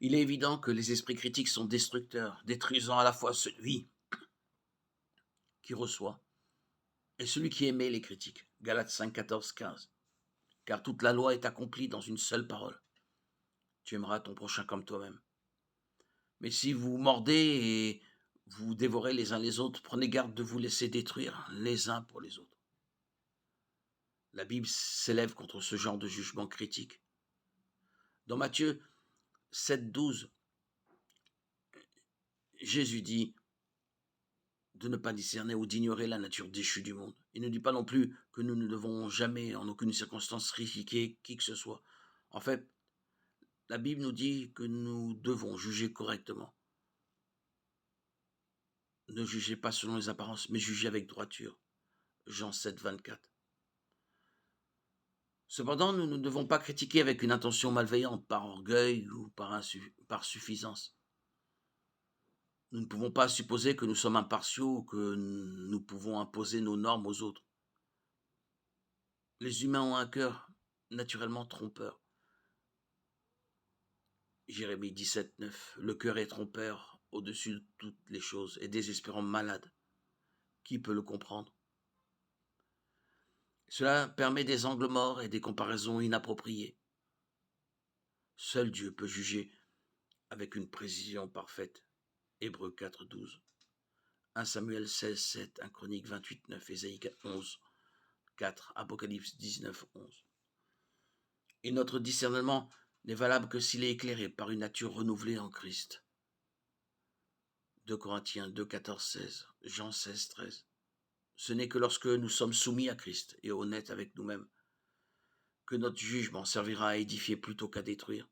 Il est évident que les esprits critiques sont destructeurs, détruisant à la fois celui qui reçoit et celui qui émet les critiques. Galates 5, 14, 15. Car toute la loi est accomplie dans une seule parole. Tu aimeras ton prochain comme toi-même. Mais si vous mordez et vous dévorez les uns les autres, prenez garde de vous laisser détruire les uns pour les autres. La Bible s'élève contre ce genre de jugement critique. Dans Matthieu 7, 12, Jésus dit de ne pas discerner ou d'ignorer la nature déchue du monde. Il ne dit pas non plus que nous ne devons jamais, en aucune circonstance, critiquer qui que ce soit. En fait, la Bible nous dit que nous devons juger correctement. Ne jugez pas selon les apparences, mais jugez avec droiture. Jean 7, 24. Cependant, nous ne devons pas critiquer avec une intention malveillante, par orgueil ou par suffisance. Nous ne pouvons pas supposer que nous sommes impartiaux ou que nous pouvons imposer nos normes aux autres. Les humains ont un cœur naturellement trompeur. Jérémie 17, 9. Le cœur est trompeur au-dessus de toutes les choses et désespérant malade. Qui peut le comprendre? Cela permet des angles morts et des comparaisons inappropriées. Seul Dieu peut juger avec une précision parfaite. Hébreux 4, 12. 1 Samuel 16, 7, 1 Chronique 28, 9, Ésaïe 11, 4, Apocalypse 19, 11. Et notre discernement n'est valable que s'il est éclairé par une nature renouvelée en Christ. 2 Corinthiens 2, 14, 16, Jean 16, 13. Ce n'est que lorsque nous sommes soumis à Christ et honnêtes avec nous-mêmes que notre jugement servira à édifier plutôt qu'à détruire.